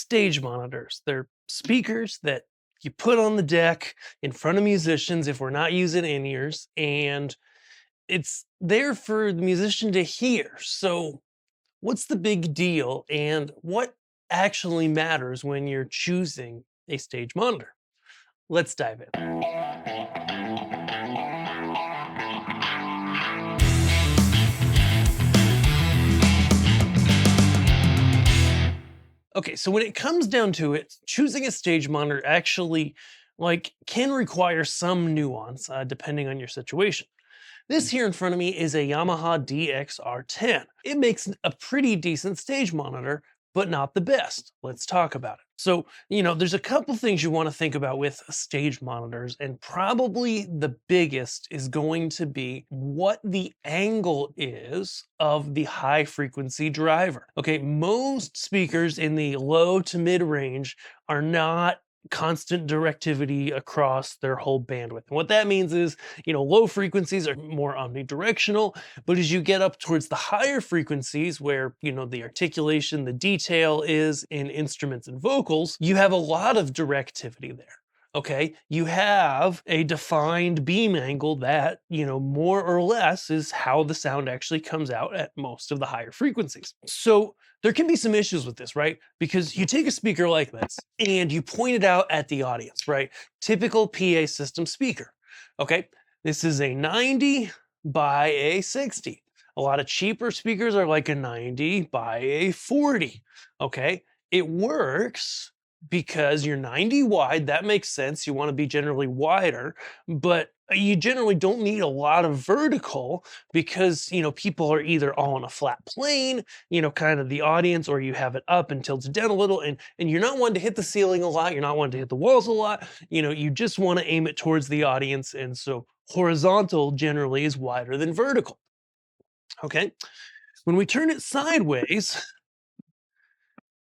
stage monitors. They're speakers that you put on the deck in front of musicians if we're not using in-ears, and it's there for the musician to hear. So, what's the big deal, and what actually matters when you're choosing a stage monitor? Let's dive in. Okay, so when it comes down to it, choosing a stage monitor actually can require some nuance depending on your situation. This here in front of me is a Yamaha DXR10. It makes a pretty decent stage monitor, but not the best. Let's talk about it. So, there's a couple things you want to think about with stage monitors, and probably the biggest is going to be what the angle is of the high frequency driver. Okay, most speakers in the low to mid range are not constant directivity across their whole bandwidth. And what that means is, low frequencies are more omnidirectional, but as you get up towards the higher frequencies where, the articulation, the detail is in instruments and vocals, you have a lot of directivity there. Okay, you have a defined beam angle that, more or less is how the sound actually comes out at most of the higher frequencies. So there can be some issues with this, right? Because you take a speaker like this and you point it out at the audience, right? Typical PA system speaker. Okay, this is a 90 by a 60. A lot of cheaper speakers are like a 90 by a 40. Okay, it works because you're 90 wide. That makes sense. You want to be generally wider, but you generally don't need a lot of vertical because, people are either all on a flat plane, kind of the audience, or you have it up and tilted down a little, and you're not wanting to hit the ceiling a lot. You're not wanting to hit the walls a lot. You just want to aim it towards the audience. And so horizontal generally is wider than vertical. Okay. When we turn it sideways,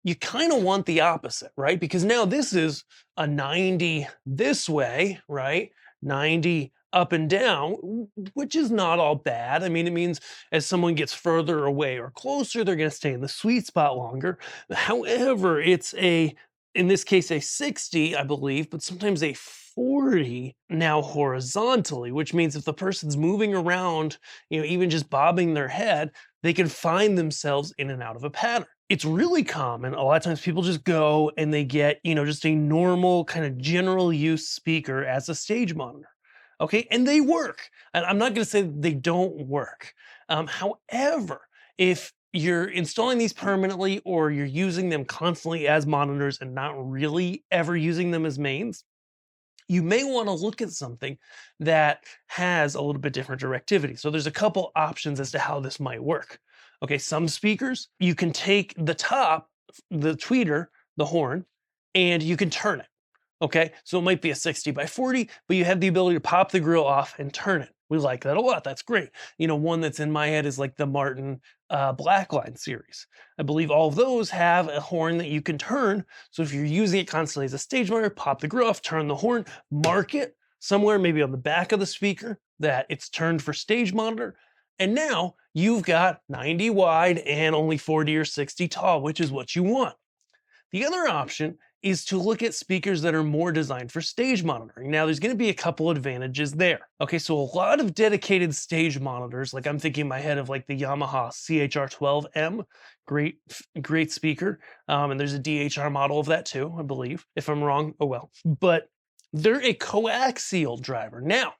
you kind of want the opposite, right? Because now this is a 90 this way, right? 90 up and down, which is not all bad. I mean, it means as someone gets further away or closer, they're going to stay in the sweet spot longer. However, in this case, a 60, I believe, but sometimes a 40 now horizontally, which means if the person's moving around, even just bobbing their head, they can find themselves in and out of a pattern. It's really common. A lot of times people just go and they get, just a normal kind of general use speaker as a stage monitor. Okay. And they work. And I'm not going to say they don't work. However, if you're installing these permanently or you're using them constantly as monitors and not really ever using them as mains, you may want to look at something that has a little bit different directivity. So there's a couple options as to how this might work. Okay, some speakers, you can take the top, the tweeter, the horn, and you can turn it. Okay, so it might be a 60 by 40, but you have the ability to pop the grill off and turn it. We like that a lot. That's great. One that's in my head is like the Martin Blackline series. I believe all of those have a horn that you can turn. So if you're using it constantly as a stage monitor, pop the grill off, turn the horn, mark it somewhere, maybe on the back of the speaker, that it's turned for stage monitor. And now you've got 90 wide and only 40 or 60 tall, which is what you want. The other option is to look at speakers that are more designed for stage monitoring. Now, there's going to be a couple advantages there. Okay, so a lot of dedicated stage monitors, like I'm thinking in my head of like the Yamaha CHR12M, great speaker. And there's a DHR model of that too, I believe. If I'm wrong, oh well. But they're a coaxial driver. Now,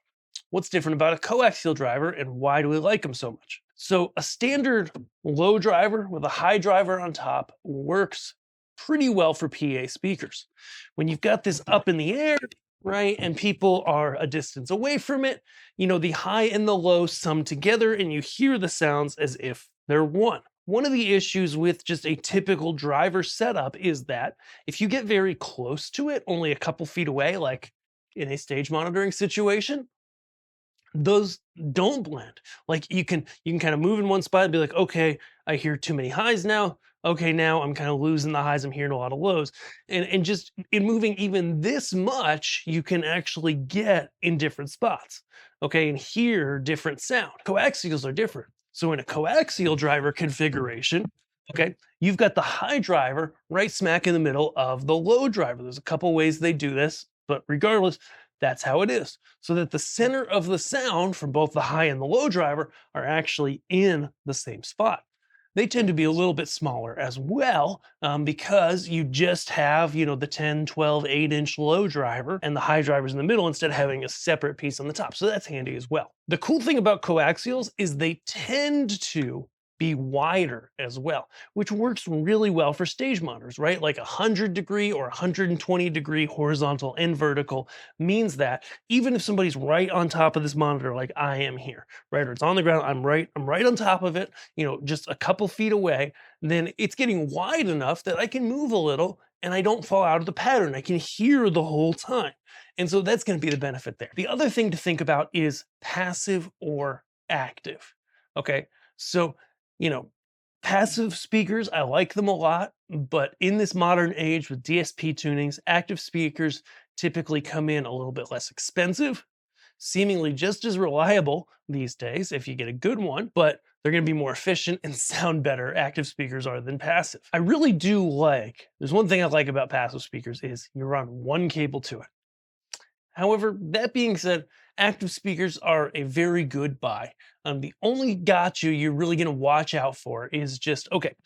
what's different about a coaxial driver and why do we like them so much? So a standard low driver with a high driver on top works pretty well for PA speakers. When you've got this up in the air, right, and people are a distance away from it, the high and the low sum together and you hear the sounds as if they're one. One of the issues with just a typical driver setup is that if you get very close to it, only a couple feet away, like in a stage monitoring situation, those don't blend. Like you can kind of move in one spot and be like, okay, I hear too many highs now. Okay, now I'm kind of losing the highs. I'm hearing a lot of lows. And just in moving even this much, you can actually get in different spots. Okay, and hear different sound. Coaxials are different. So in a coaxial driver configuration, Okay, you've got the high driver right smack in the middle of the low driver. There's a couple ways they do this, but regardless, that's how it is. So that the center of the sound from both the high and the low driver are actually in the same spot. They tend to be a little bit smaller as well, because you just have, the 10, 12, 8-inch low driver and the high drivers in the middle instead of having a separate piece on the top. So that's handy as well. The cool thing about coaxials is they tend to be wider as well, which works really well for stage monitors, right? Like 100-degree or 120-degree horizontal and vertical means that even if somebody's right on top of this monitor, like I am here, right, or it's on the ground, I'm right on top of it, just a couple feet away, then it's getting wide enough that I can move a little and I don't fall out of the pattern. I can hear the whole time. And so that's going to be the benefit there. The other thing to think about is passive or active. Okay. So, you know, passive speakers, I like them a lot, but in this modern age with DSP tunings, active speakers typically come in a little bit less expensive, seemingly just as reliable these days if you get a good one, but they're going to be more efficient and sound better, active speakers are, than passive. I really do there's one thing I like about passive speakers is you run one cable to it. However, that being said, active speakers are a very good buy. The only gotcha you're really going to watch out for is just, okay,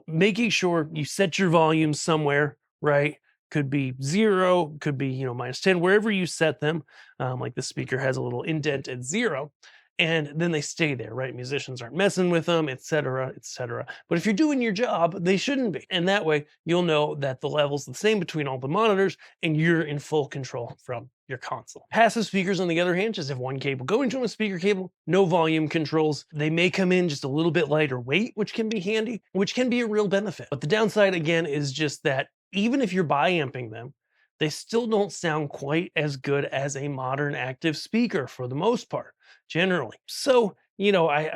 making sure you set your volume somewhere, right? Could be 0, could be, -10, wherever you set them. Like the speaker has a little indent at 0, and then they stay there, right? Musicians aren't messing with them, etc., etc. But if you're doing your job, they shouldn't be. And that way, you'll know that the level's the same between all the monitors, and you're in full control from your console. Passive speakers, on the other hand, just have one cable going to them, a speaker cable, no volume controls. They may come in just a little bit lighter weight, which can be handy, which can be a real benefit. But the downside, again, is just that even if you're bi-amping them, they still don't sound quite as good as a modern active speaker for the most part, generally. So, I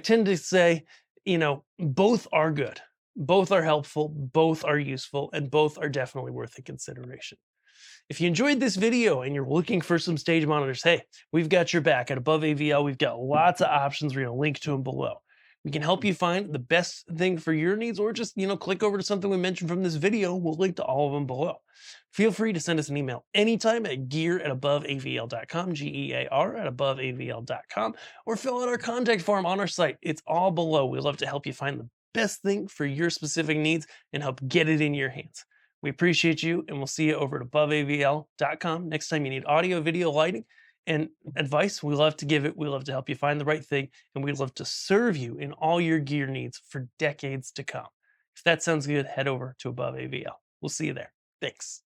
tend to say, both are good. Both are helpful, both are useful, and both are definitely worth a consideration. If you enjoyed this video and you're looking for some stage monitors, hey, we've got your back at Above AVL. We've got lots of options. We're going to link to them below. We can help you find the best thing for your needs, or just, click over to something we mentioned from this video. We'll link to all of them below. Feel free to send us an email anytime at gear@aboveavl.com, GEAR at aboveavl.com, or fill out our contact form on our site. It's all below. We'd love to help you find the best thing for your specific needs and help get it in your hands. We appreciate you, and we'll see you over at aboveavl.com next time you need audio, video, lighting, and advice. We love to give it. We love to help you find the right thing, and we'd love to serve you in all your gear needs for decades to come. If that sounds good, head over to Above AVL. We'll see you there. Thanks.